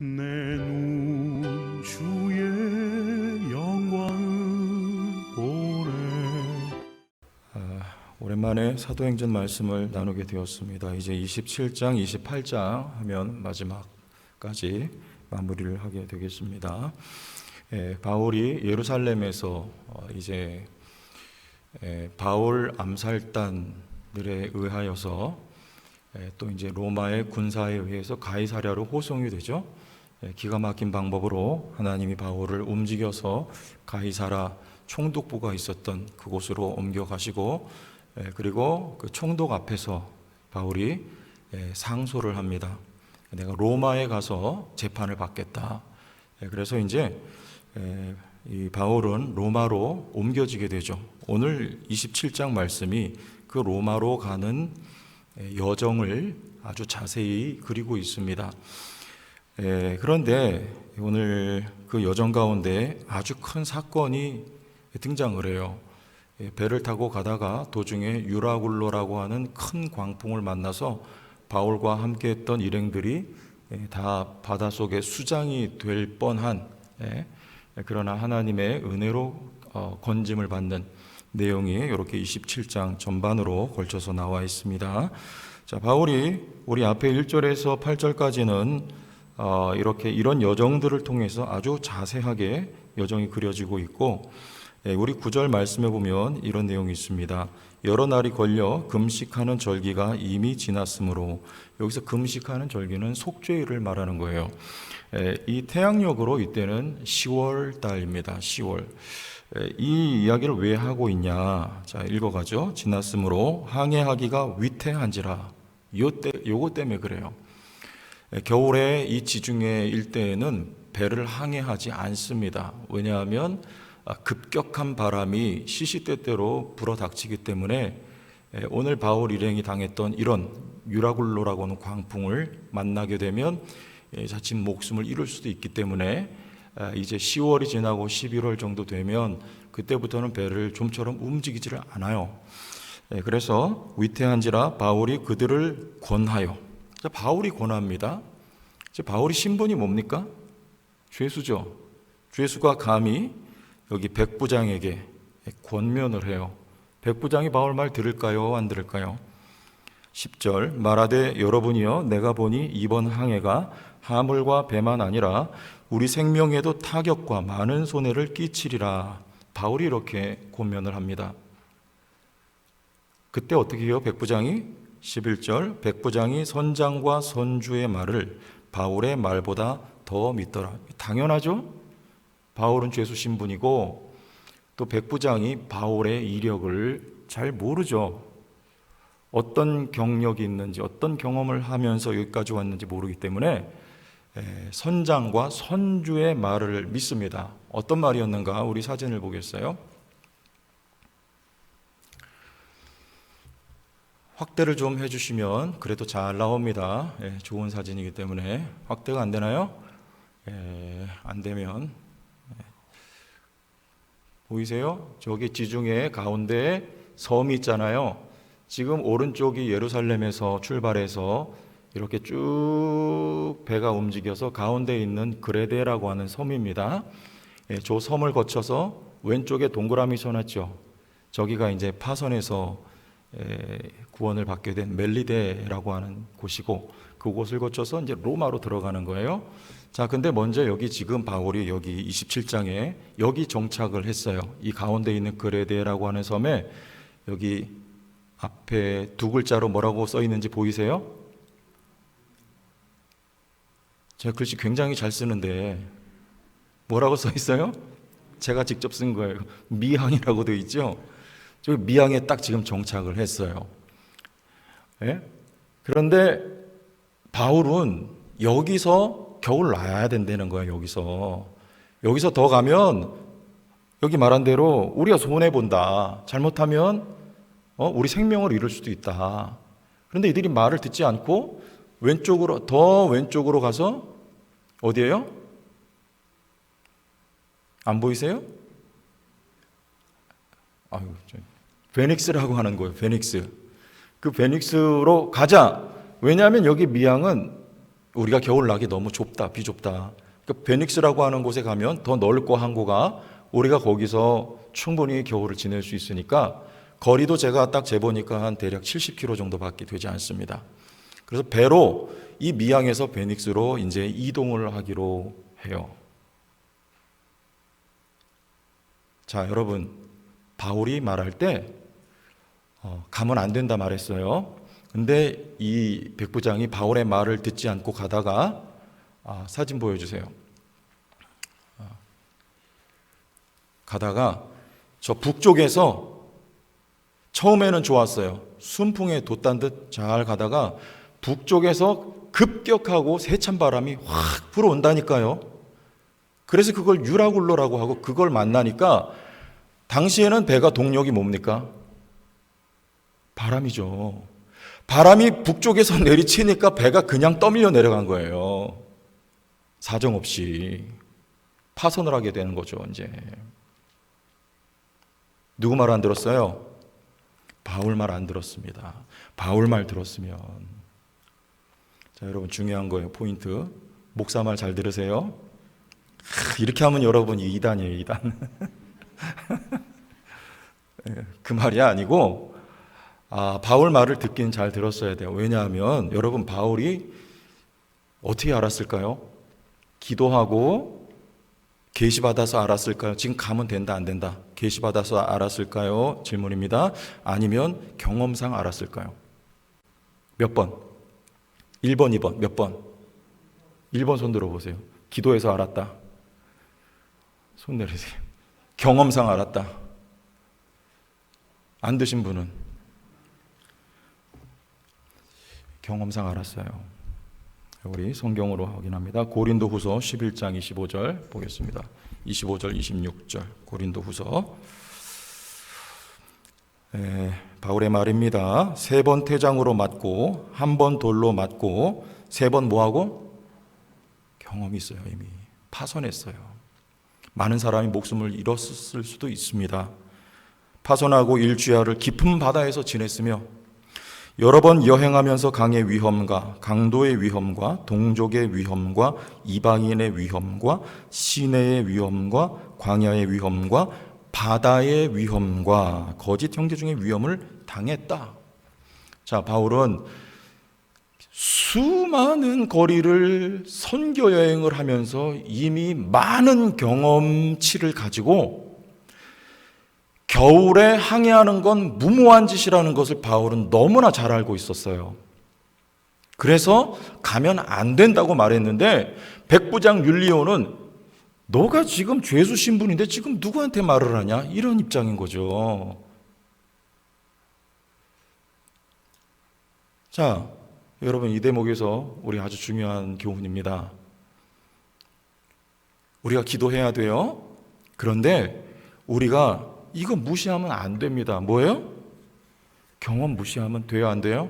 내 눈 주의 영광을 보래. 오랜만에 사도행전 말씀을 나누게 되었습니다. 이제 27장, 28장 하면 마지막까지 마무리를 하게 되겠습니다. 바울이 예루살렘에서 이제 바울 암살단들에 의하여서 또 이제 로마의 군사에 의해서 가이사랴로 호송이 되죠. 기가 막힌 방법으로 하나님이 바울을 움직여서 가이사랴 총독부가 있었던 그곳으로 옮겨가시고, 그리고 그 총독 앞에서 바울이 상소를 합니다. 내가 로마에 가서 재판을 받겠다. 그래서 이제 이 바울은 로마로 옮겨지게 되죠. 오늘 27장 말씀이 그 로마로 가는 여정을 아주 자세히 그리고 있습니다. 그런데 오늘 그 여정 가운데 아주 큰 사건이 등장을 해요. 배를 타고 가다가 도중에 유라굴로라고 하는 큰 광풍을 만나서 바울과 함께했던 일행들이 다 바닷속에 수장이 될 뻔한, 그러나 하나님의 은혜로 건짐을 받는 내용이 이렇게 27장 전반으로 걸쳐서 나와 있습니다. 자, 바울이 우리 앞에 1절에서 8절까지는 이렇게 이런 여정들을 통해서 아주 자세하게 여정이 그려지고 있고, 우리 9절 말씀에 보면 이런 내용이 있습니다. 여러 날이 걸려 금식하는 절기가 이미 지났으므로, 여기서 금식하는 절기는 속죄일을 말하는 거예요. 이 태양력으로 이때는 10월 달입니다. 10월. 이 이야기를 왜 하고 있냐? 자, 읽어가죠. 지났으므로 항해하기가 위태한지라. 요거 때문에 그래요. 겨울에 이 지중해 일대에는 배를 항해하지 않습니다. 왜냐하면 급격한 바람이 시시때때로 불어닥치기 때문에 오늘 바울 일행이 당했던 이런 유라굴로라고 하는 광풍을 만나게 되면 자칫 목숨을 잃을 수도 있기 때문에 이제 10월이 지나고 11월 정도 되면 그때부터는 배를 좀처럼 움직이지를 않아요. 그래서 위태한지라 바울이 그들을 권하여, 바울이 권합니다. 바울이 신분이 뭡니까? 죄수죠. 죄수가 감히 여기 백부장에게 권면을 해요. 백부장이 바울 말 들을까요? 안 들을까요? 10절 말하되 여러분이여 내가 보니 이번 항해가 하물과 배만 아니라 우리 생명에도 타격과 많은 손해를 끼치리라. 바울이 이렇게 권면을 합니다. 그때 어떻게 해요? 백부장이 11절 백부장이 선장과 선주의 말을 바울의 말보다 더 믿더라. 당연하죠? 바울은 죄수 신분이고 또 백부장이 바울의 이력을 잘 모르죠. 어떤 경력이 있는지, 어떤 경험을 하면서 여기까지 왔는지 모르기 때문에 선장과 선주의 말을 믿습니다. 어떤 말이었는가? 우리 사진을 보겠어요? 확대를 좀 해주시면 그래도 잘 나옵니다. 좋은 사진이기 때문에. 확대가 안 되나요? 안 되면 보이세요? 저기 지중해 가운데에 섬이 있잖아요. 지금 오른쪽이 예루살렘에서 출발해서 이렇게 쭉 배가 움직여서 가운데 있는 그레데라고 하는 섬입니다. 저 섬을 거쳐서 왼쪽에 동그라미 쳐놨죠. 저기가 이제 파선에서 구원을 받게 된 멜리데라고 하는 곳이고, 그곳을 거쳐서 이제 로마로 들어가는 거예요. 자, 근데 먼저 여기 지금 바울이 여기 27장에 여기 정착을 했어요. 이 가운데 있는 그레데라고 하는 섬에 여기 앞에 두 글자로 뭐라고 써 있는지 보이세요? 제가 글씨 굉장히 잘 쓰는데 뭐라고 써 있어요? 제가 직접 쓴 거예요. 미항이라고 되어 있죠? 저 미항에 딱 지금 정착을 했어요. 그런데 바울은 여기서 겨울 나야 된다는 거예요. 여기서 더 가면 여기 말한 대로 우리가 손해본다. 잘못하면 우리 생명을 잃을 수도 있다. 그런데 이들이 말을 듣지 않고 더 왼쪽으로 가서 어디예요? 안 보이세요? 베닉스라고 하는 거예요. 베닉스. 그 베닉스로 가자. 왜냐하면 여기 미항은 우리가 겨울 나기 너무 좁다, 비좁다. 그러니까 베닉스라고 하는 곳에 가면 더 넓고 항구가 우리가 거기서 충분히 겨울을 지낼 수 있으니까 거리도 제가 딱 재보니까 한 대략 70km 정도밖에 되지 않습니다. 그래서 배로 이 미양에서 베닉스로 이제 이동을 하기로 해요. 자, 여러분, 바울이 말할 때 가면 안 된다 말했어요. 근데 이 백부장이 바울의 말을 듣지 않고 가다가 사진 보여주세요. 가다가 저 북쪽에서 처음에는 좋았어요. 순풍에 돛단 듯 잘 가다가 북쪽에서 급격하고 세찬 바람이 확 불어온다니까요. 그래서 그걸 유라굴로라고 하고 그걸 만나니까 당시에는 배가 동력이 뭡니까? 바람이죠. 바람이 북쪽에서 내리치니까 배가 그냥 떠밀려 내려간 거예요. 사정없이 파선을 하게 되는 거죠. 이제 누구 말 안 들었어요? 바울 말 안 들었습니다. 바울 말 들었으면. 자, 여러분 중요한 거예요. 포인트. 목사 말 잘 들으세요. 이렇게 하면 여러분이 이단이에요. 이단. 그 말이 아니고 바울 말을 듣긴 잘 들었어야 돼요. 왜냐하면 여러분 바울이 어떻게 알았을까요? 기도하고 계시받아서 알았을까요? 지금 가면 된다 안 된다. 계시받아서 알았을까요? 질문입니다. 아니면 경험상 알았을까요? 몇 번? 1번, 2번 몇 번? 1번 손 들어보세요. 기도해서 알았다. 손 내리세요. 경험상 알았다. 안 드신 분은? 경험상 알았어요. 우리 성경으로 확인합니다. 고린도후서 11장 25절 보겠습니다. 25절 26절 고린도후서. 바울의 말입니다. 3번 태장으로 맞고 1번 돌로 맞고 3번 뭐하고? 경험이 있어요. 이미 파손했어요. 많은 사람이 목숨을 잃었을 수도 있습니다. 파손하고 일주야를 깊은 바다에서 지냈으며 여러 번 여행하면서 강의 위험과 강도의 위험과 동족의 위험과 이방인의 위험과 시내의 위험과 광야의 위험과 바다의 위험과 거짓 형제 중의 위험을 당했다. 자, 바울은 수많은 거리를 선교 여행을 하면서 이미 많은 경험치를 가지고 겨울에 항해하는 건 무모한 짓이라는 것을 바울은 너무나 잘 알고 있었어요. 그래서 가면 안 된다고 말했는데 백부장 율리오는 너가 지금 죄수 신분인데 지금 누구한테 말을 하냐? 이런 입장인 거죠. 자, 여러분 이 대목에서 우리 아주 중요한 교훈입니다. 우리가 기도해야 돼요. 그런데 우리가 이거 무시하면 안 됩니다. 뭐예요? 경험 무시하면 돼요, 안 돼요?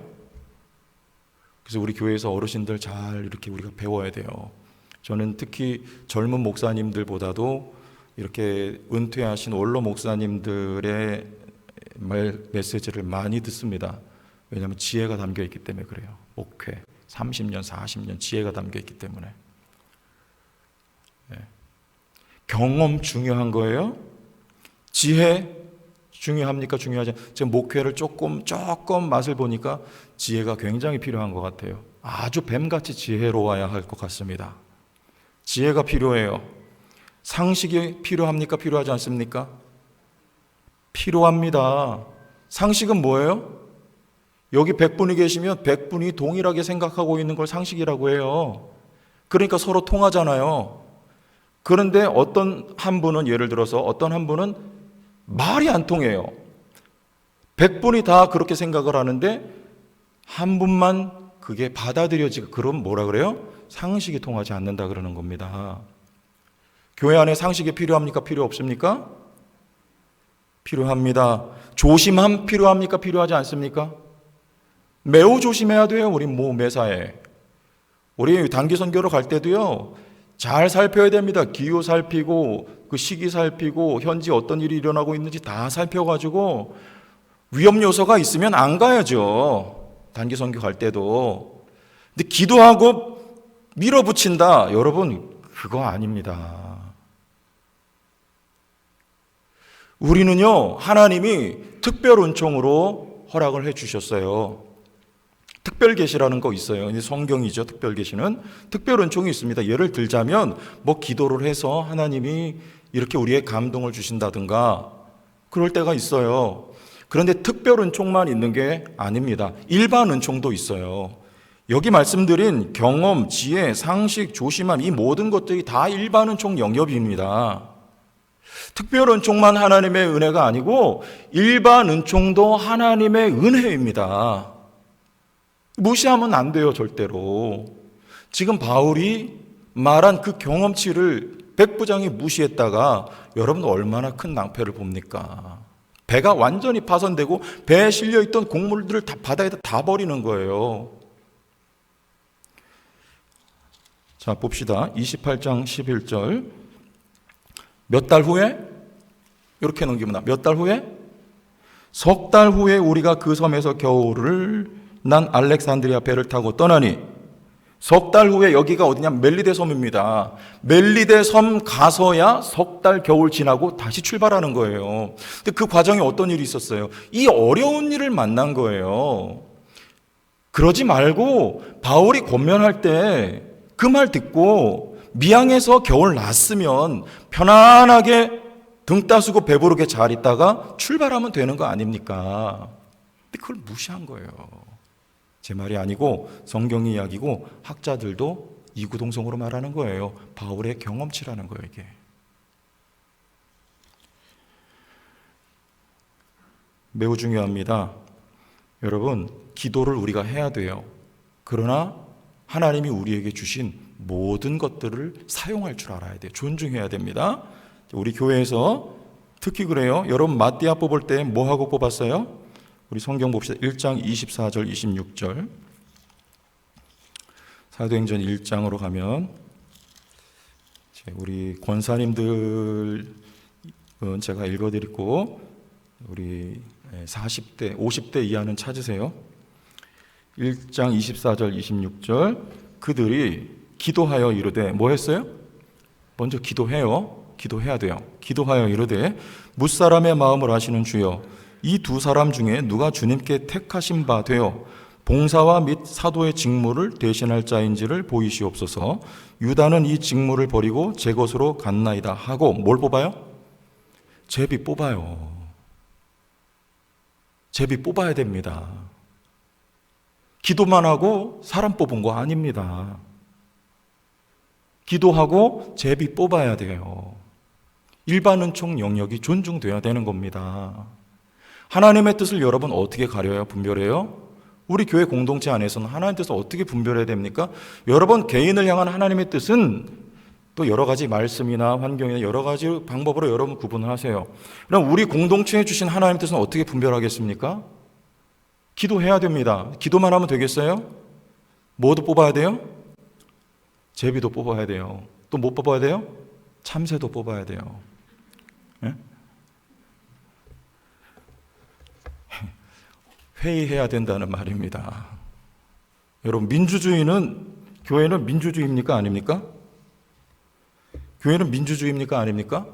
그래서 우리 교회에서 어르신들 잘 이렇게 우리가 배워야 돼요. 저는 특히 젊은 목사님들보다도 이렇게 은퇴하신 원로 목사님들의 메시지를 많이 듣습니다. 왜냐하면 지혜가 담겨 있기 때문에 그래요. 목회 30년, 40년 지혜가 담겨 있기 때문에. 경험 중요한 거예요. 지혜 중요합니까? 중요하지 않아요. 지금 목회를 조금 맛을 보니까 지혜가 굉장히 필요한 것 같아요. 아주 뱀같이 지혜로워야 할 것 같습니다. 지혜가 필요해요. 상식이 필요합니까? 필요하지 않습니까? 필요합니다. 상식은 뭐예요? 여기 100분이 계시면 100분이 동일하게 생각하고 있는 걸 상식이라고 해요. 그러니까 서로 통하잖아요. 그런데 어떤 한 분은 예를 들어서 어떤 한 분은 말이 안 통해요. 100분이 다 그렇게 생각을 하는데 한 분만 그게 받아들여지고 그럼 뭐라 그래요? 상식이 통하지 않는다 그러는 겁니다. 교회 안에 상식이 필요합니까? 필요 없습니까? 필요합니다. 조심함 필요합니까? 필요하지 않습니까? 매우 조심해야 돼요. 우리 매사에. 우리 단기 선교로 갈 때도요. 잘 살펴야 됩니다. 기후 살피고 그 시기 살피고 현지 어떤 일이 일어나고 있는지 다 살펴가지고 위험 요소가 있으면 안 가야죠. 단기 선교 갈 때도. 근데 기도하고 밀어붙인다. 여러분, 그거 아닙니다. 우리는요, 하나님이 특별 은총으로 허락을 해 주셨어요. 특별 계시라는 거 있어요. 이제 성경이죠. 특별 계시는 특별 은총이 있습니다. 예를 들자면 뭐 기도를 해서 하나님이 이렇게 우리의 감동을 주신다든가 그럴 때가 있어요. 그런데 특별 은총만 있는 게 아닙니다. 일반 은총도 있어요. 여기 말씀드린 경험, 지혜, 상식, 조심함 이 모든 것들이 다 일반 은총 영역입니다. 특별 은총만 하나님의 은혜가 아니고 일반 은총도 하나님의 은혜입니다. 무시하면 안 돼요, 절대로. 지금 바울이 말한 그 경험치를 백부장이 무시했다가 여러분 얼마나 큰 낭패를 봅니까? 배가 완전히 파손되고 배에 실려있던 곡물들을 다 바다에다 다 버리는 거예요. 자, 봅시다. 28장 11절. 몇 달 후에? 이렇게 넘기면 몇 달 후에? 석 달 후에 우리가 그 섬에서 겨울을 난 알렉산드리아 배를 타고 떠나니 석 달 후에 여기가 어디냐? 멜리데 섬입니다. 멜리데 섬 가서야 석 달 겨울 지나고 다시 출발하는 거예요. 근데 그 과정에 어떤 일이 있었어요? 이 어려운 일을 만난 거예요. 그러지 말고 바울이 권면할 때 그 말 듣고 미항에서 겨울 났으면 편안하게 등 따수고 배부르게 잘 있다가 출발하면 되는 거 아닙니까? 근데 그걸 무시한 거예요. 제 말이 아니고 성경의 이야기고 학자들도 이구동성으로 말하는 거예요. 바울의 경험치라는 거예요, 이게. 매우 중요합니다. 여러분, 기도를 우리가 해야 돼요. 그러나 하나님이 우리에게 주신 모든 것들을 사용할 줄 알아야 돼요. 존중해야 됩니다. 우리 교회에서 특히 그래요. 여러분 마띠아 뽑을 때 뭐하고 뽑았어요? 우리 성경 봅시다. 1장 24절 26절. 사도행전 1장으로 가면 우리 권사님들은 제가 읽어드리고 우리 40대 50대 이하는 찾으세요. 1장 24절 26절. 그들이 기도하여 이르되 뭐 했어요? 먼저 기도해요. 기도해야 돼요. 기도하여 이르되 뭇사람의 마음을 아시는 주여 이 두 사람 중에 누가 주님께 택하신 바 되어 봉사와 및 사도의 직무를 대신할 자인지를 보이시옵소서. 유다는 이 직무를 버리고 제 것으로 갔나이다 하고 뭘 뽑아요? 제비 뽑아요. 제비 뽑아야 됩니다. 기도만 하고 사람 뽑은 거 아닙니다. 기도하고 제비 뽑아야 돼요. 일반 은총 영역이 존중돼야 되는 겁니다. 하나님의 뜻을 여러분 어떻게 가려요? 분별해요? 우리 교회 공동체 안에서는 하나님의 뜻을 어떻게 분별해야 됩니까? 여러분 개인을 향한 하나님의 뜻은 또 여러 가지 말씀이나 환경이나 여러 가지 방법으로 여러분 구분을 하세요. 그럼 우리 공동체에 주신 하나님의 뜻은 어떻게 분별하겠습니까? 기도해야 됩니다. 기도만 하면 되겠어요? 뭐도 뽑아야 돼요? 제비도 뽑아야 돼요. 또 뭐 뽑아야 돼요? 참새도 뽑아야 돼요. 네? 회의해야 된다는 말입니다. 여러분 교회는 민주주의입니까? 아닙니까? 교회는 민주주의입니까? 아닙니까?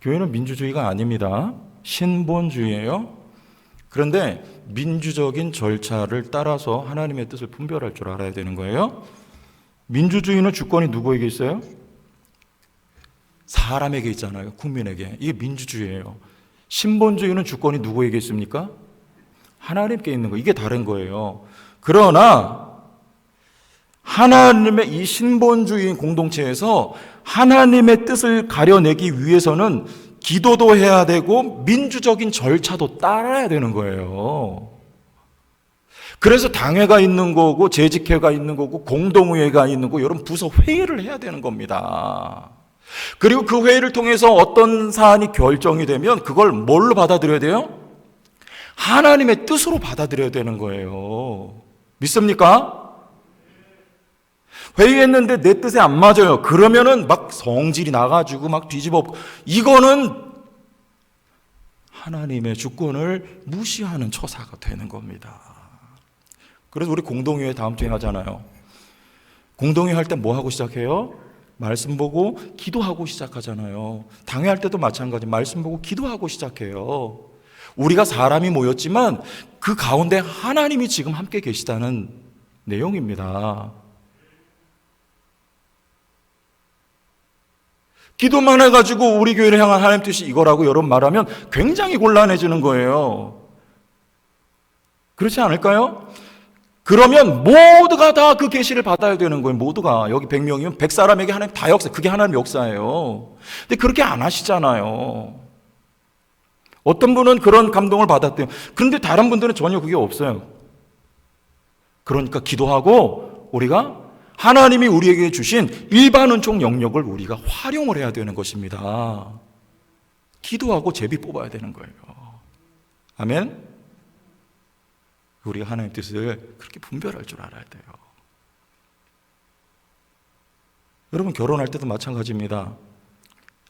교회는 민주주의가 아닙니다. 신본주의예요. 그런데 민주적인 절차를 따라서 하나님의 뜻을 분별할 줄 알아야 되는 거예요. 민주주의는 주권이 누구에게 있어요? 사람에게 있잖아요. 국민에게. 이게 민주주의예요. 신본주의는 주권이 누구에게 있습니까? 하나님께 있는 거. 이게 다른 거예요. 그러나 하나님의 이 신본주의 공동체에서 하나님의 뜻을 가려내기 위해서는 기도도 해야 되고 민주적인 절차도 따라야 되는 거예요. 그래서 당회가 있는 거고 재직회가 있는 거고 공동의회가 있는 거고 여러분 부서 회의를 해야 되는 겁니다. 그리고 그 회의를 통해서 어떤 사안이 결정이 되면 그걸 뭘로 받아들여야 돼요? 하나님의 뜻으로 받아들여야 되는 거예요. 믿습니까? 회의했는데 내 뜻에 안 맞아요. 그러면은 막 성질이 나가지고 막 뒤집어 엎고 이거는 하나님의 주권을 무시하는 처사가 되는 겁니다. 그래서 우리 공동회의 다음 주에 하잖아요. 공동회 할 때 뭐 하고 시작해요? 말씀 보고 기도하고 시작하잖아요. 당회할 때도 마찬가지. 말씀 보고 기도하고 시작해요. 우리가 사람이 모였지만 그 가운데 하나님이 지금 함께 계시다는 내용입니다. 기도만 해가지고 우리 교회를 향한 하나님 뜻이 이거라고 여러분 말하면 굉장히 곤란해지는 거예요. 그렇지 않을까요? 그러면 모두가 다 그 계시를 받아야 되는 거예요. 모두가. 여기 100명이면 100사람에게 하나님 다 역사. 그게 하나님 역사예요. 근데 그렇게 안 하시잖아요. 어떤 분은 그런 감동을 받았대요. 그런데 다른 분들은 전혀 그게 없어요. 그러니까 기도하고 우리가 하나님이 우리에게 주신 일반 은총 영역을 우리가 활용을 해야 되는 것입니다. 기도하고 제비 뽑아야 되는 거예요. 아멘? 우리가 하나님의 뜻을 그렇게 분별할 줄 알아야 돼요. 여러분 결혼할 때도 마찬가지입니다.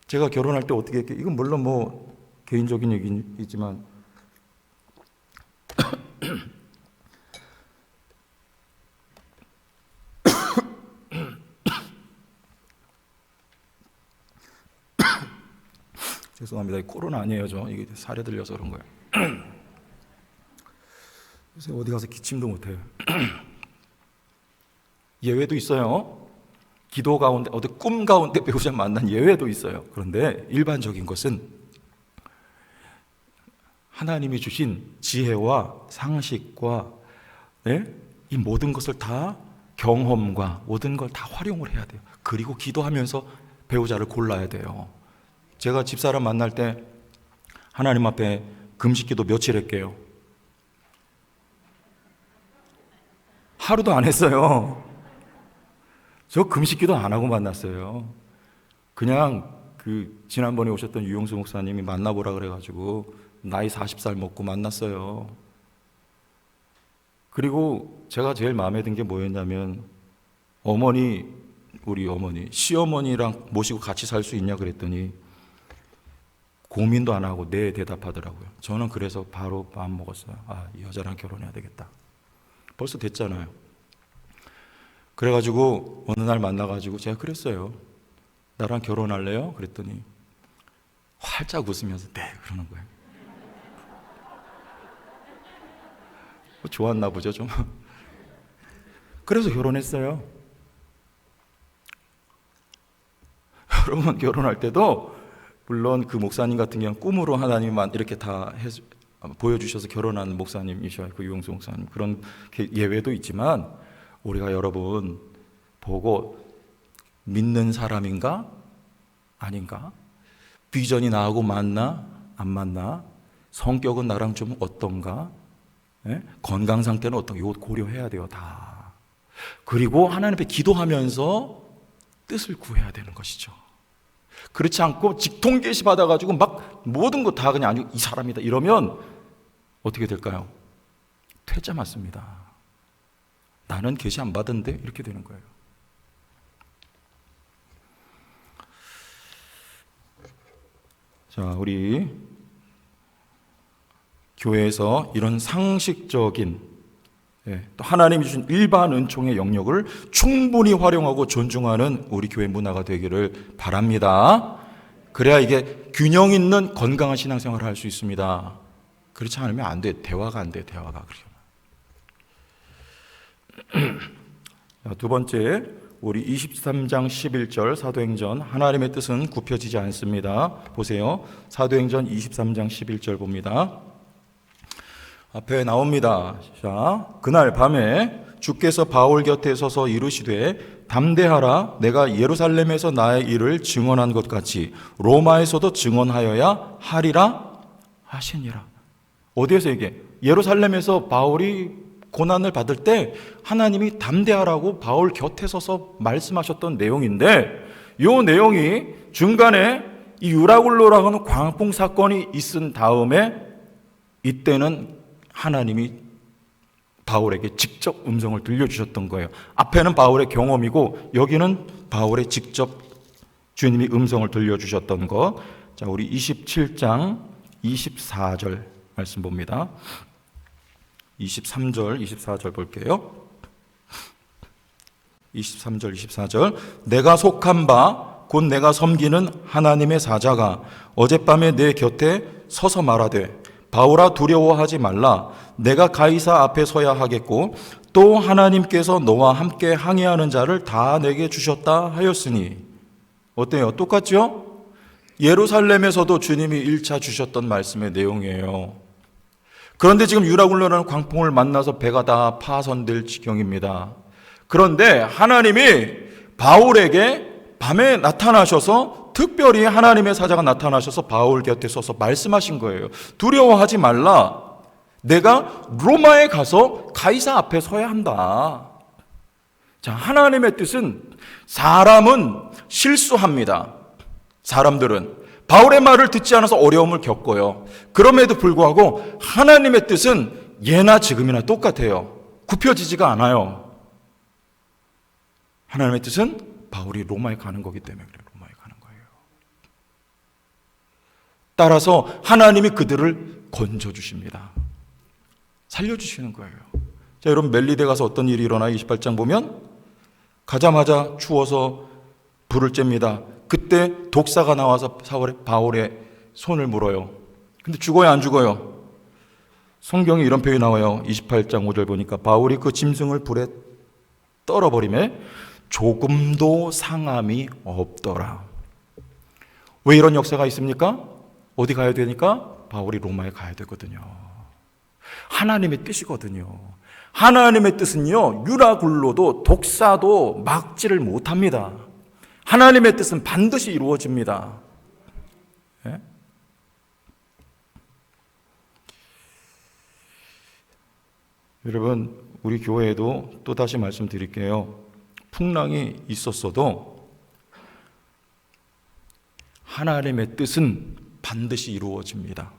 제가 결혼할 때 어떻게 했게? 이건 물론 뭐 개인적인 얘기이지만 죄송합니다. 코로나 아니에요, 저. 이게 살에 들려서 그런 거예요. 요새 어디 가서 기침도 못해요. 예외도 있어요. 기도 가운데, 어디 꿈 가운데 배우자 만난 예외도 있어요. 그런데 일반적인 것은 하나님이 주신 지혜와 상식과 이 모든 것을 다 경험과 모든 걸 다 활용을 해야 돼요. 그리고 기도하면서 배우자를 골라야 돼요. 제가 집사람 만날 때 하나님 앞에 금식기도 며칠 했게요? 하루도 안 했어요. 저 금식기도 안 하고 만났어요. 그냥 지난번에 오셨던 유용수 목사님이 만나보라 그래가지고 나이 40살 먹고 만났어요. 그리고 제가 제일 마음에 든 게 뭐였냐면 우리 어머니, 시어머니랑 모시고 같이 살 수 있냐 그랬더니 고민도 안 하고 네 대답하더라고요. 저는 그래서 바로 마음 먹었어요. 이 여자랑 결혼해야 되겠다. 벌써 됐잖아요. 그래가지고 어느 날 만나가지고 제가 그랬어요. 나랑 결혼할래요? 그랬더니 활짝 웃으면서 네 그러는 거예요. 좋았나 보죠 좀. 그래서 결혼했어요. 여러분 결혼할 때도 물론 그 목사님 같은 경우는 꿈으로 하나님만 이렇게 다 보여주셔서 결혼한 목사님이셔요. 그 유용수 목사님. 그런 예외도 있지만 우리가 여러분 보고 믿는 사람인가? 아닌가? 비전이 나하고 맞나? 안 맞나? 성격은 나랑 좀 어떤가? 건강 상태는 어떤가? 이거 고려해야 돼요 다. 그리고 하나님 앞에 기도하면서 뜻을 구해야 되는 것이죠. 그렇지 않고 직통 계시 받아가지고 막 모든 거 다 그냥 이 사람이다 이러면 어떻게 될까요? 퇴짜 맞습니다. 나는 계시 안 받은데 이렇게 되는 거예요. 자, 우리 교회에서 이런 상식적인 또 하나님이 주신 일반 은총의 영역을 충분히 활용하고 존중하는 우리 교회 문화가 되기를 바랍니다. 그래야 이게 균형 있는 건강한 신앙생활을 할 수 있습니다. 그렇지 않으면 안 돼. 대화가 안 돼. 대화가. 두 번째, 우리 23장 11절 사도행전 하나님의 뜻은 굽혀지지 않습니다. 보세요. 사도행전 23장 11절 봅니다. 앞에 나옵니다. 자, 그날 밤에 주께서 바울 곁에 서서 이르시되 담대하라. 내가 예루살렘에서 나의 일을 증언한 것 같이 로마에서도 증언하여야 하리라 하시니라. 어디에서 이게? 예루살렘에서 바울이 고난을 받을 때 하나님이 담대하라고 바울 곁에 서서 말씀하셨던 내용인데 이 내용이 중간에 이 유라굴로라고 하는 광풍 사건이 있은 다음에 이때는 하나님이 바울에게 직접 음성을 들려주셨던 거예요. 앞에는 바울의 경험이고 여기는 바울의 직접 주님이 음성을 들려주셨던 것. 자, 우리 27장 24절 말씀 봅니다. 23절, 24절 볼게요. 23절 24절 내가 속한 바 곧 내가 섬기는 하나님의 사자가 어젯밤에 내 곁에 서서 말하되 바울아 두려워하지 말라 내가 가이사 앞에 서야 하겠고 또 하나님께서 너와 함께 항해하는 자를 다 내게 주셨다 하였으니 어때요? 똑같죠? 예루살렘에서도 주님이 1차 주셨던 말씀의 내용이에요. 그런데 지금 유라굴로라는 광풍을 만나서 배가 다 파손될 지경입니다. 그런데 하나님이 바울에게 밤에 나타나셔서 특별히 하나님의 사자가 나타나셔서 바울 곁에 서서 말씀하신 거예요. 두려워하지 말라. 내가 로마에 가서 가이사 앞에 서야 한다. 자, 하나님의 뜻은 사람은 실수합니다. 사람들은 바울의 말을 듣지 않아서 어려움을 겪어요. 그럼에도 불구하고 하나님의 뜻은 예나 지금이나 똑같아요. 굽혀지지가 않아요. 하나님의 뜻은 바울이 로마에 가는 거기 때문에 그래요. 로마에 가는 거예요. 따라서 하나님이 그들을 건져주십니다. 살려주시는 거예요. 자, 여러분 멜리데 가서 어떤 일이 일어나요? 28장 보면 가자마자 추워서 불을 쬐입니다. 그때 독사가 나와서 바울의 손을 물어요. 근데 죽어요, 안 죽어요? 성경에 이런 표현이 나와요. 28장 5절 보니까 바울이 그 짐승을 불에 떨어버리매 조금도 상함이 없더라. 왜 이런 역사가 있습니까? 어디 가야 되니까? 바울이 로마에 가야 되거든요. 하나님의 뜻이거든요. 하나님의 뜻은요, 유라굴로도 독사도 막지를 못합니다. 하나님의 뜻은 반드시 이루어집니다. 예? 여러분, 우리 교회에도 또 다시 말씀드릴게요. 풍랑이 있었어도 하나님의 뜻은 반드시 이루어집니다.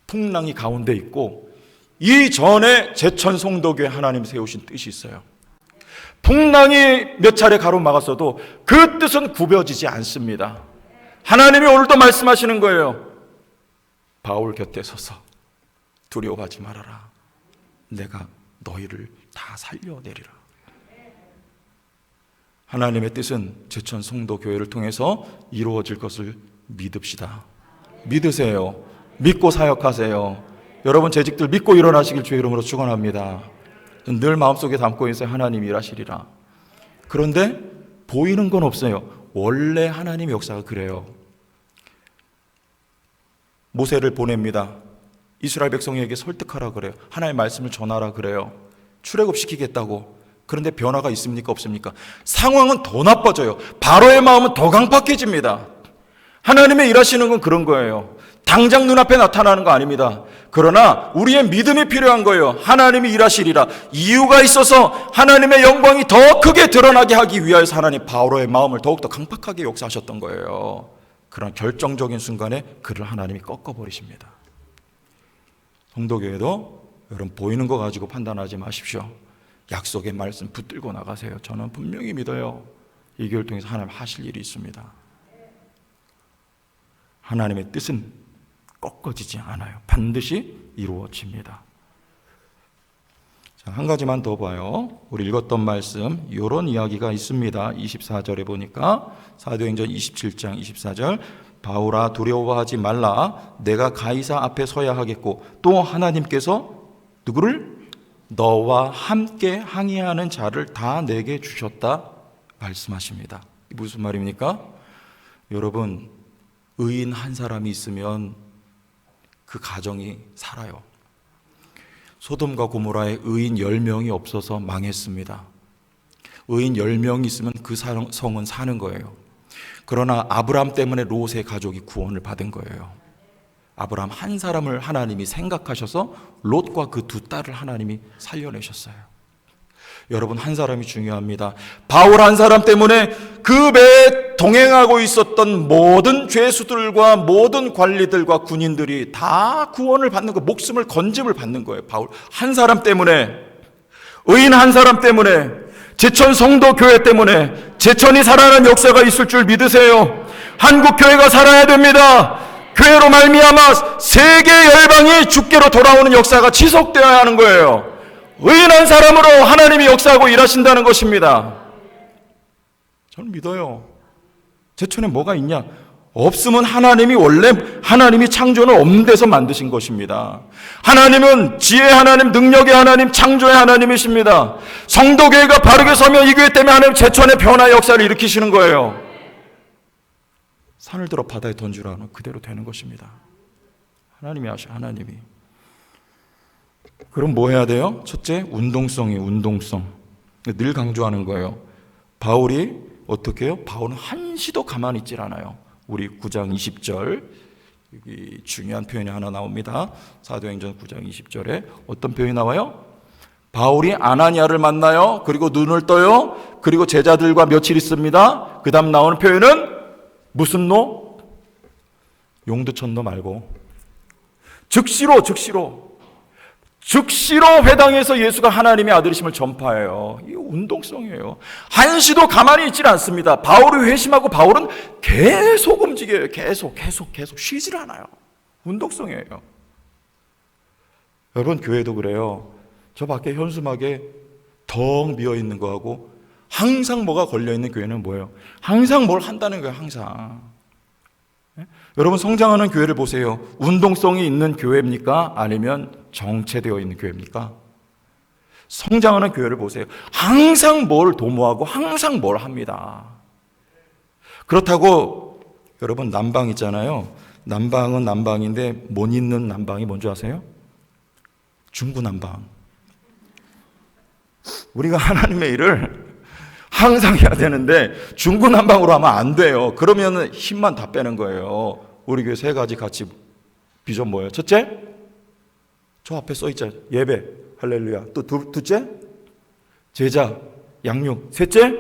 풍랑이 가운데 있고 이전에 제천 송도교회 하나님 세우신 뜻이 있어요. 풍랑이 몇 차례 가로막았어도 그 뜻은 굽혀지지 않습니다. 하나님이 오늘도 말씀하시는 거예요. 바울 곁에 서서 두려워하지 말아라. 내가 너희를 다 살려내리라. 하나님의 뜻은 제천 송도교회를 통해서 이루어질 것을 믿읍시다. 믿으세요. 믿고 사역하세요. 여러분 재직들 믿고 일어나시길 주의 이름으로 축원합니다. 늘 마음속에 담고 있어요. 하나님 일하시리라. 그런데 보이는 건 없어요. 원래 하나님의 역사가 그래요. 모세를 보냅니다. 이스라엘 백성에게 설득하라 그래요. 하나님의 말씀을 전하라 그래요. 출애굽시키겠다고. 그런데 변화가 있습니까? 없습니까? 상황은 더 나빠져요. 바로의 마음은 더 강팍해집니다. 하나님의 일하시는 건 그런 거예요. 당장 눈앞에 나타나는 거 아닙니다. 그러나 우리의 믿음이 필요한 거예요. 하나님이 일하시리라. 이유가 있어서 하나님의 영광이 더 크게 드러나게 하기 위하여서 하나님 바로의 마음을 더욱더 강팍하게 역사하셨던 거예요. 그런 결정적인 순간에 그를 하나님이 꺾어버리십니다. 성도교회도 여러분 보이는 거 가지고 판단하지 마십시오. 약속의 말씀 붙들고 나가세요. 저는 분명히 믿어요. 이 교회를 통해서 하나님 하실 일이 있습니다. 하나님의 뜻은 꺾어지지 않아요. 반드시 이루어집니다. 자, 한 가지만 더 봐요. 우리 읽었던 말씀 이런 이야기가 있습니다. 24절에 보니까 사도행전 27장 24절 바울아 두려워하지 말라. 내가 가이사 앞에 서야 하겠고 또 하나님께서 누구를? 너와 함께 항해하는 자를 다 내게 주셨다 말씀하십니다. 무슨 말입니까? 여러분 의인 한 사람이 있으면 그 가정이 살아요. 소돔과 고모라에 의인 10명이 없어서 망했습니다. 의인 10명이 있으면 그 성은 사는 거예요. 그러나 아브라함 때문에 롯의 가족이 구원을 받은 거예요. 아브라함 한 사람을 하나님이 생각하셔서 롯과 그 두 딸을 하나님이 살려내셨어요. 여러분 한 사람이 중요합니다. 바울 한 사람 때문에 그 배에 동행하고 있었던 모든 죄수들과 모든 관리들과 군인들이 다 구원을 받는 거, 목숨을 건짐을 받는 거예요. 바울 한 사람 때문에, 의인 한 사람 때문에, 제천 성도교회 때문에 제천이 살아나는 역사가 있을 줄 믿으세요. 한국교회가 살아야 됩니다. 교회로 말미암아 세계 열방이 주께로 돌아오는 역사가 지속되어야 하는 거예요. 의인한 사람으로 하나님이 역사하고 일하신다는 것입니다. 저는 믿어요. 제천에 뭐가 있냐? 없으면 하나님이 창조는 없는 데서 만드신 것입니다. 하나님은 지혜의 하나님, 능력의 하나님, 창조의 하나님이십니다. 성도교회가 바르게 서면 이 교회 때문에 하나님 제천의 변화의 역사를 일으키시는 거예요. 산을 들어 바다에 던지라는 그대로 되는 것입니다. 하나님이 하셔, 하나님이. 그럼 뭐 해야 돼요? 첫째, 운동성이에요. 운동성. 늘 강조하는 거예요. 바울이 어떻게 해요? 바울은 한시도 가만히 있질 않아요. 우리 9장 20절 여기 중요한 표현이 하나 나옵니다. 사도행전 9장 20절에 어떤 표현이 나와요? 바울이 아나니아를 만나요. 그리고 눈을 떠요. 그리고 제자들과 며칠 있습니다. 그 다음 나오는 표현은 무슨 노? 용두천도 말고 즉시로 회당에서 예수가 하나님의 아들이심을 전파해요. 이 운동성이에요. 한시도 가만히 있질 않습니다. 바울이 회심하고 바울은 계속 움직여요. 계속 쉬질 않아요. 운동성이에요. 여러분, 교회도 그래요. 저 밖에 현수막에 덩 비어있는 거하고 항상 뭐가 걸려있는 교회는 뭐예요? 항상 뭘 한다는 거예요. 항상. 여러분, 성장하는 교회를 보세요. 운동성이 있는 교회입니까? 아니면 정체되어 있는 교회입니까? 성장하는 교회를 보세요. 항상 뭘 도모하고 항상 뭘 합니다. 그렇다고 여러분, 난방 있잖아요. 난방은 난방인데 못 있는 난방이 뭔지 아세요? 중구난방. 우리가 하나님의 일을 항상 해야 되는데 중구난방으로 하면 안 돼요. 그러면 힘만 다 빼는 거예요. 우리 교회 세 가지 같이 비전 뭐예요? 첫째, 저 앞에 써 있잖아요. 예배, 할렐루야. 또 둘째, 제자, 양육. 셋째,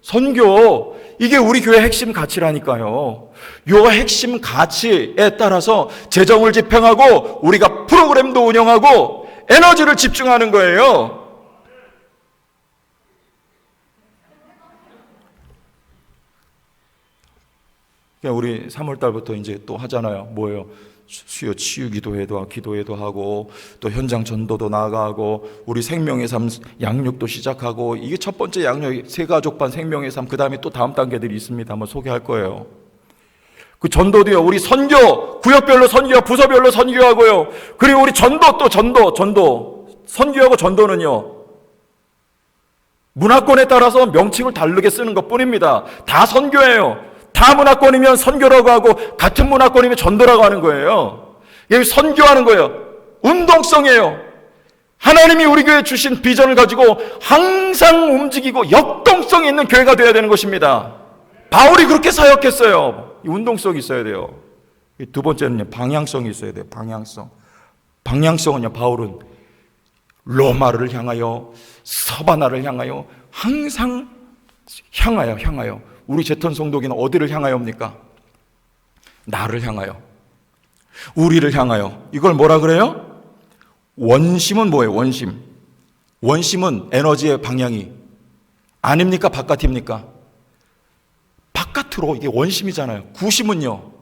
선교. 이게 우리 교회 핵심 가치라니까요. 요 핵심 가치에 따라서 재정을 집행하고 우리가 프로그램도 운영하고 에너지를 집중하는 거예요. 우리 3월달부터 이제 또 하잖아요. 뭐예요? 수요 치유 기도회도 하고 또 현장 전도도 나가고 우리 생명의 삶 양육도 시작하고 이게 첫 번째 양육 세가족반 생명의 삶. 그 다음에 또 다음 단계들이 있습니다. 한번 소개할 거예요. 그 전도도요. 우리 선교 구역별로 선교 부서별로 선교하고요. 그리고 우리 전도 또 전도 선교하고 전도는요. 문화권에 따라서 명칭을 다르게 쓰는 것뿐입니다. 다 선교예요. 다 문화권이면 선교라고 하고 같은 문화권이면 전도라고 하는 거예요. 여기 선교하는 거예요. 운동성이에요. 하나님이 우리 교회에 주신 비전을 가지고 항상 움직이고 역동성이 있는 교회가 되어야 되는 것입니다. 바울이 그렇게 사역했어요. 운동성이 있어야 돼요. 두 번째는요, 방향성이 있어야 돼요. 방향성은요, 바울은 로마를 향하여 서바나를 향하여 항상 향하여. 우리 제천 성도기는 어디를 향하여입니까? 나를 향하여, 우리를 향하여. 이걸 뭐라 그래요? 원심은 뭐예요? 원심은 에너지의 방향이 안입니까? 바깥입니까? 바깥으로. 이게 원심이잖아요. 구심은요,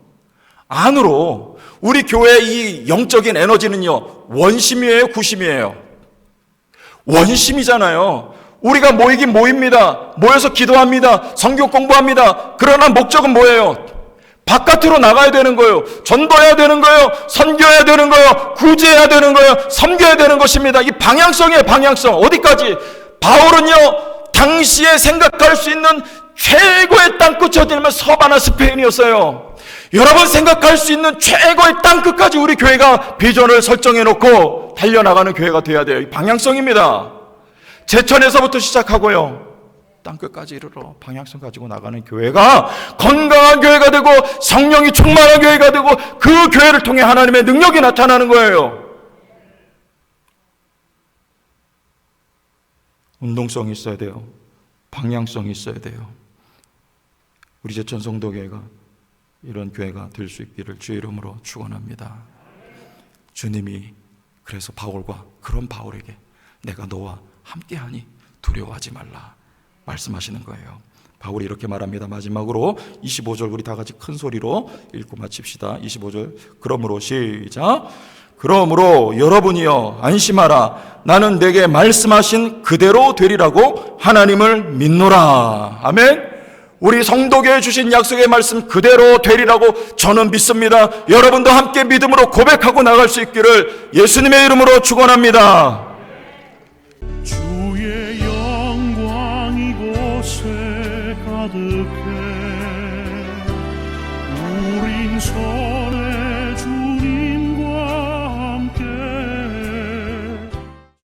안으로. 우리 교회의 이 영적인 에너지는요, 원심이에요? 구심이에요? 원심이잖아요. 우리가 모이긴 모입니다. 모여서 기도합니다. 성경 공부합니다. 그러나 목적은 뭐예요? 바깥으로 나가야 되는 거예요. 전도해야 되는 거예요. 선교해야 되는 거예요. 구제해야 되는 거예요. 섬겨야 되는 것입니다. 이 방향성이에요. 방향성. 어디까지? 바울은요, 당시에 생각할 수 있는 최고의 땅끝이 어디냐면 서바나 스페인이었어요. 여러분, 생각할 수 있는 최고의 땅끝까지 우리 교회가 비전을 설정해 놓고 달려나가는 교회가 돼야 돼요. 이 방향성입니다. 제천에서부터 시작하고요, 땅끝까지 이르러 방향성 가지고 나가는 교회가 건강한 교회가 되고 성령이 충만한 교회가 되고 그 교회를 통해 하나님의 능력이 나타나는 거예요. 운동성이 있어야 돼요. 방향성이 있어야 돼요. 우리 제천 성도교회가 이런 교회가 될 수 있기를 주의 이름으로 축원합니다. 주님이 그래서 바울과 그런 바울에게 내가 너와 함께하니 두려워하지 말라 말씀하시는 거예요. 바울이 이렇게 말합니다. 마지막으로 25절 우리 다 같이 큰 소리로 읽고 마칩시다. 25절 그러므로 시작. 그러므로 여러분이여 안심하라. 나는 내게 말씀하신 그대로 되리라고 하나님을 믿노라. 아멘. 우리 성도교회 주신 약속의 말씀 그대로 되리라고 저는 믿습니다. 여러분도 함께 믿음으로 고백하고 나갈 수 있기를 예수님의 이름으로 축원합니다. 주의 영광 이곳에 가득해 우린